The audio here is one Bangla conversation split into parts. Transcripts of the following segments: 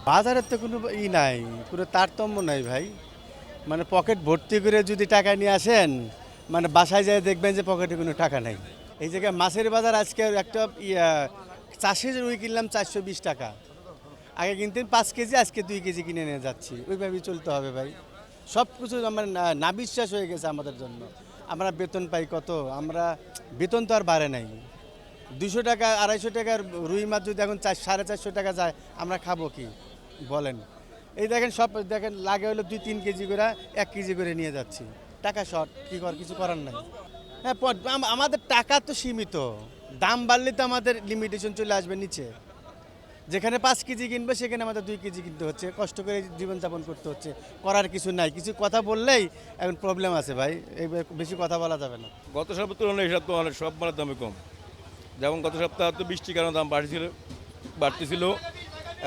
বাজারের তো কোনো নাই, কোনো তারতম্য নাই ভাই। মানে পকেট ভর্তি করে যদি টাকা নিয়ে আসেন, মানে বাসায় যেয়ে দেখবেন যে পকেটে কোনো টাকা নাই। এই জায়গায় মাছের বাজার আজকে একটা চাষের রুই কিনলাম 420 টাকা। আগে কিনতেন 5 কেজি, আজকে 2 কেজি কিনে নিয়ে যাচ্ছি। ওইভাবেই চলতে হবে ভাই। সব কিছু আমার না বিশ্বাস হয়ে গেছে আমাদের জন্য। আমরা বেতন পাই কত, আমরা বেতন তো আর বাড়ে নাই। 200 টাকা 250 টাকার রুই মাছ যদি এখন 450 টাকা যায়, আমরা খাবো কি বলেন? এই দেখেন সব দেখেন লাগে হলো 2-3 কেজি করে, 1 কেজি করে নিয়ে যাচ্ছি। টাকা শর্ট, কিছু করার নাই। হ্যাঁ, আমাদের টাকা তো সীমিত। দাম বাড়লে তো আমাদের লিমিটেশন চলে আসবে নিচে। যেখানে 5 কেজি কিনবে সেখানে আমাদের 2 কেজি কিনতে হচ্ছে, কষ্ট করে জীবনযাপন করতে হচ্ছে। করার কিছু নাই, কিছু কথা বললেই এখন প্রবলেম আছে ভাই। এই বেশি কথা বলা যাবে না। গত সপ্তাহের তুলনায় এই সপ্তাহে অনেক সব মালের দামে কম। যেমন গত সপ্তাহে তো বৃষ্টির কারণে দাম বাড়তেছিল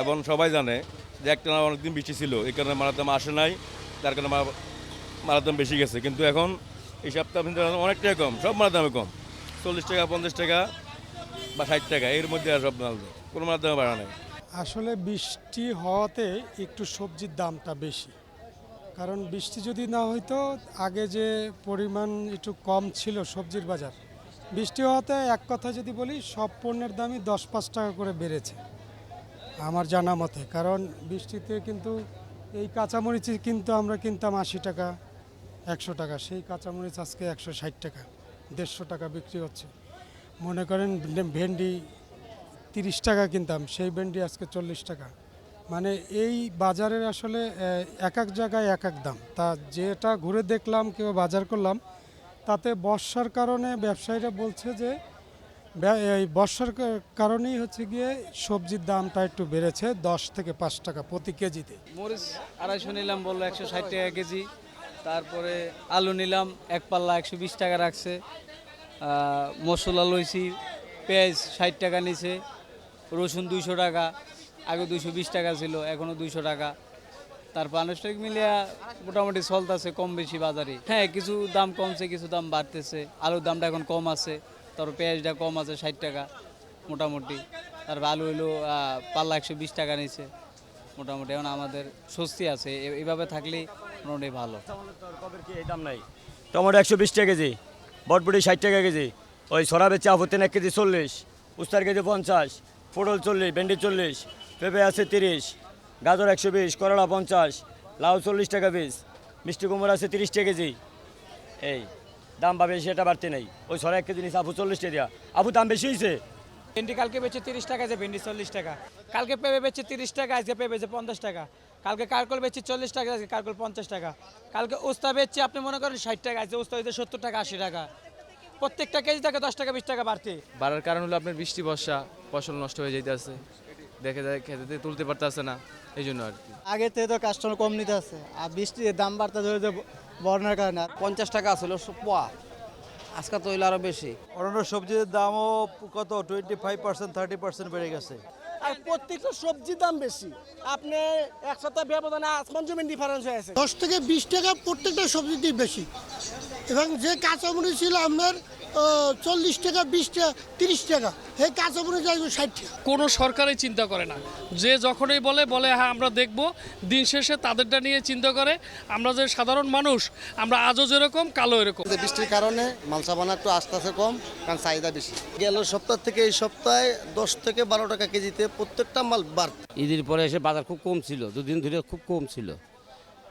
এবং সবাই জানে যে একটা না অনেকদিন বৃষ্টি ছিল, এই কারণে মালের দাম আসে নাই, যার কারণে মালের দাম বেশি গেছে। কিন্তু এখন এই সপ্তাহে কিন্তু অনেকটাই কম, সব মালের দামে কম। 40 টাকা 50 টাকা বা 60 টাকা এর মধ্যে আর সব মাল কোনো মালের দামে বাড়া নেই। আসলে বৃষ্টি হওয়াতে একটু সবজির দামটা বেশি, কারণ বৃষ্টি যদি না হইতো আগে যে পরিমাণ একটু কম ছিল সবজির বাজার, বৃষ্টি হওয়াতে এক কথা যদি বলি সব পণ্যের দামই 10-5 টাকা করে বেড়েছে আমার জানা মতে। কারণ বৃষ্টিতে কিন্তু এই কাঁচামরিচ কিন্তু আমরা কিনতাম 80 টাকা 100 টাকা, সেই কাঁচামরিচ আজকে 160 টাকা 150 টাকা বিক্রি হচ্ছে। মনে করেন ভেন্ডি 30 টাকা কিনতাম, সেই ভেন্ডি আজকে 40 টাকা। মানে এই বাজারের আসলে এক এক জায়গায় এক এক দাম। তা যেটা ঘুরে দেখলাম কিংবা বাজার করলাম, তাতে বর্ষার কারণে ব্যবসায়ীরা বলছে যে এই বর্ষার কারণেই হচ্ছে গিয়ে সবজির দামটা একটু বেড়েছে 10 থেকে 5 টাকা প্রতি কেজিতে। মরিচ 250 নিলাম, বললো 160 টাকা কেজি। তারপরে আলু নিলাম, এক পাল্লা 120 টাকা রাখছে। মশলা লইছি, পেঁয়াজ 60 টাকা নিছে, রসুন 200 টাকা, আগে 220 টাকা ছিল, এখনও 200 টাকা। তারপর আনুষ্ঠানিক মিলিয়া মোটামুটি চলতেছে কম বেশি বাজারে। হ্যাঁ, কিছু দাম কমছে, কিছু দাম বাড়তেছে। আলুর দামটা এখন কম আছে, তারপর পেঁয়াজটা কম আছে 60 টাকা মোটামুটি। তারপর আলু হইলো পাল্লা 120 টাকা নিচ্ছে মোটামুটি। এখন আমাদের স্বস্তি আছে, এইভাবে থাকলেই মোটামুটি ভালো। এই দাম নাই, টমেটো 120 টাকা কেজি, বটবটি 60 টাকা কেজি, ওই সরা বেচে আফুতেন 1 কেজি 40, উস্তার কেজি 50, পটল 40, ভেন্ডি 40, পেঁপে আছে 30, গাজর 120, করলা 50, লাউ 40 টাকা পিস, মিষ্টি কুমড়া আছে 30 টাকা কেজি। এই দাম পাবে সেটা বাড়তে নেই। ওই সরা 1 কেজি নিচ্ছে আফু 40 টাকা, আফু দাম বেশি হয়েছে। ভেন্ডি কালকে বেচে 30 টাকা, যে ভেন্ডি 40 টাকা। কালকে পেঁপে বেচে 30 টাকা, আজকে পেঁপে বেচে 50 টাকা। কালকে কারকল বেচে 40 টাকা, আজকে কারকল 50 টাকা। কালকে উস্তা বেচছে আপনি মনে করেন 60 টাকা, আজকে উস্তা হইতে 70 টাকা 80 টাকা। প্রত্যেকটা কেজি থেকে 10 টাকা 20 টাকা বাড়তে। বাড়ার কারণ হলো আপনার বৃষ্টি বর্ষা, ফসল নষ্ট হয়ে যাইতেছে, দেখে যায় খেতে তুলতে পারতেছে না, এই জন্য আর কি। আগে থেকে তো কাস্টমার কম নিতে আছে, আর বৃষ্টির দাম বাড়তে ধরে যে বন্যার কারণে। 50 টাকা ছিল পোয়া, আজকে তো হইলো আরো বেশি। অন্যান্য সবজির দামও কত 25% 30% বেড়ে গেছে। আর প্রত্যেকটা সবজির দাম বেশি। আপনি এক সপ্তাহ ব্যবধানে আসমান জমিন ডিফারেন্স হয়ে আছে। 10 থেকে 20 টাকা প্রত্যেকটা সবজিতেই বেশি। এবং যে কাঁচামরিচ ছিল আপনার 40 টাকা 20 টাকা 30 টাকা, এই কাঁচামরিচ আসবে 60 টাকা। কোনো সরকারই চিন্তা করে না, যে যখনই বলে হ্যাঁ আমরা দেখব, দিন শেষে তাদেরটা নিয়ে চিন্তা করে। আমরা যে সাধারণ মানুষ, আমরা আজও যেরকম কালো এরকম। বৃষ্টির কারণে মাল সামানা একটু আস্তে আস্তে কম, কারণ চাহিদা বেশি। গেল সপ্তাহ থেকে এই সপ্তাহে 10 থেকে 12 টাকা কেজিতে প্রত্যেকটা মাল বাড়ছে। ঈদের পরে এসে বাজার খুব কম ছিল, দুদিন ধরে খুব কম ছিল,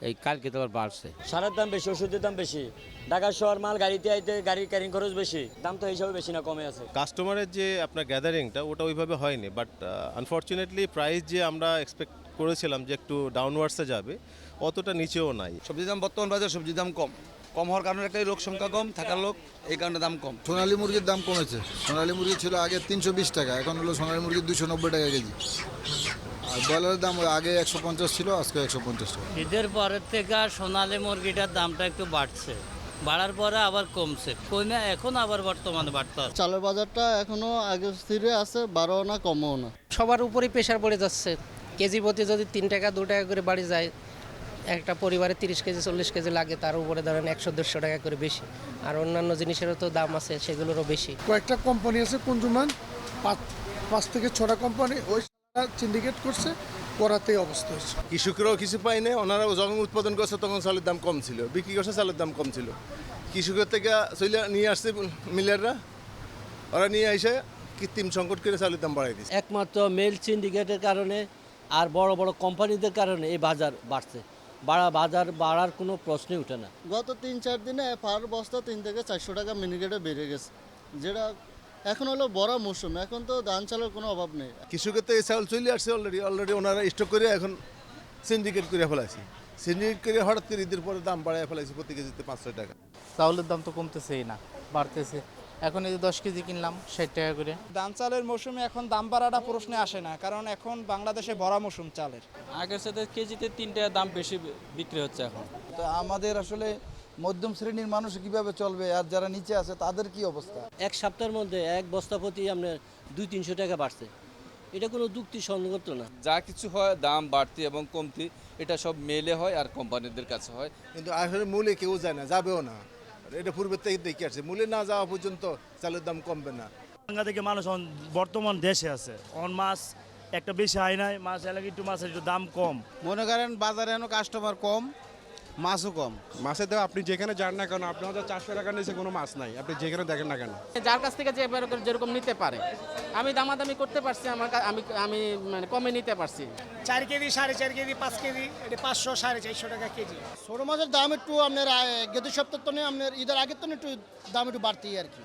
এই কালকে তো আবার বাড়ছে। সারের দাম বেশি, ওষুধের দাম বেশি, ঢাকা শহর মাল গাড়িতে আইতে গাড়ির ক্যারিং খরচ বেশি, দাম তো হিসাবে বেশি না, কমে আছে। কাস্টমারের যে আপনার গ্যাদারিংটা ওটা ওইভাবে হয়নি, বাট আনফর্চুনেটলি প্রাইস যে আমরা এক্সপেক্ট করেছিলাম যে একটু ডাউনওয়ার্ডসে যাবে, অতটা নিচেও নাই। সবজির দাম বর্তমান বাজারে সবজির দাম কম হওয়ার কারণে একটাই লোক সংখ্যা কম থাকার লোক, এই কারণে দাম কম। সোনালী মুরগির দাম কমেছে। সোনালী মুরগি ছিল আগে 320 টাকা, এখন হলো সোনালী মুরগি 290 টাকা কেজি। আর ব্রয়লারের দাম আগে 150 ছিল, আজকে 150 টাকা। ঈদের পরের থেকে সোনালী মুরগিটার দামটা একটু বাড়ছে, বাড়ার পরে আবার কমছে, কমে এখন আবার বর্তমানে বাড়তে আছে। চালের বাজারটা এখনো আগে স্থিরে আছে, বাড়ও না কমও না। সবার উপরেই প্রেশার পড়ে যাচ্ছে। কেজি প্রতি যদি 3 টাকা 2 টাকা করে বাড়ি যায়, একটা পরিবারে 30 কেজি 40 কেজি লাগে, তার উপরে ধরেন 100-150 টাকা করে বেশি। আর অন্যান্য জিনিসেরও তো দাম আছে, সেগুলোরও বেশি। কয়েকটা কোম্পানি আছে কনজুমার, 5 থেকে 6টা কোম্পানি ওই সিন্ডিকেট করছে, করাতেই অবস্থা হয়েছে। কৃষকরাও কিছু পায় না, ওনারাও যখন উৎপাদন করছে তখন চালের দাম কম ছিল, বিক্রি করছে চালের দাম কম ছিল। কৃষকের থেকে চলে নিয়ে আসছে মিলাররা, ওরা নিয়ে এসে কৃত্রিম সংকট করে চালের দাম বাড়াই দিচ্ছে। একমাত্র মেল সিন্ডিকেটের কারণে আর বড় বড় কোম্পানিদের কারণে এই বাজার বাড়ছে। বাজার বাড়ার কোনো প্রশ্নই ওঠে না। গত 3-4 দিনে পার বস্তা 3 থেকে 400 টাকা মিনিকেটে বেড়ে গেছে, যেটা এখন হলো বড় মৌসুম, এখন তো ধান চালের কোনো অভাব নেই। কৃষকের থেকে চাল চলে আসছে অলরেডি ওনারা স্টক করে এখন সিন্ডিকেট করে ফেলাইছে। সিন্ডিকেট করে হঠাৎ করে ঈদের পরে দাম বাড়ায় ফেলাইছে প্রতি কেজিতে 500 টাকা। চাউলের দাম তো কমতেছেই না, বাড়তেছে। এখন এই যে 10 কেজি কিনলাম 60 টাকা করে। ধান চালের মৌসুমে এখন দাম বাড়াটা প্রশ্নে আসে না, কারণ এখন বাংলাদেশে ভরা মৌসুম চালের। আগের সাথে কেজিতে 3 টাকা দাম বেশি বিক্রি হচ্ছে এখন। তো আমাদের আসলে মধ্যম শ্রেণীর মানুষ কিভাবে চলবে, আর যারা নিচে আছে তাদের কি অবস্থা? এক সপ্তাহের মধ্যে এক বস্তা প্রতি আপনার 200-300 টাকা বাড়ছে। এটা কোনো যুক্তিসঙ্গত না। যা কিছু হয় দাম বাড়তি এবং কমতি, এটা সব মেলে হয় আর কোম্পানিদের কাছে হয়। কিন্তু আসলে মূলে কেউ যায় না, যাবেও না। এটা পূর্বের থেকে দেখে আসছে, মূলে না যাওয়া পর্যন্ত চালের দাম কমবে না। বাংলা থেকে মানুষ বর্তমান দেশে আছে, মাছ একটা বেশি হয় নাই, মাছ এলাকা একটু মাছের একটু দাম কম। মনে করেন বাজারে এখন কাস্টমার কম, মাছও কম। মাছের দাম আপনি যেখানে যান না কেন, আপনি হয়তো 400 টাকার নিচে কোনো মাছ নাই, আপনি যেখানে দেখেন না কেন। যার কাছ থেকে যেরকম নিতে পারে, আমি দামাদামি করতে পারছি, আমি মানে কমে নিতে পারছি। 4 কেজি 4.5 কেজি 5 কেজি এটা 500-450 টাকা কেজি। ছোট মাছের দাম একটু আপনার গত সপ্তাহ তো আপনার ঈদের আগের তো একটু দাম একটু বাড়তি আর কি।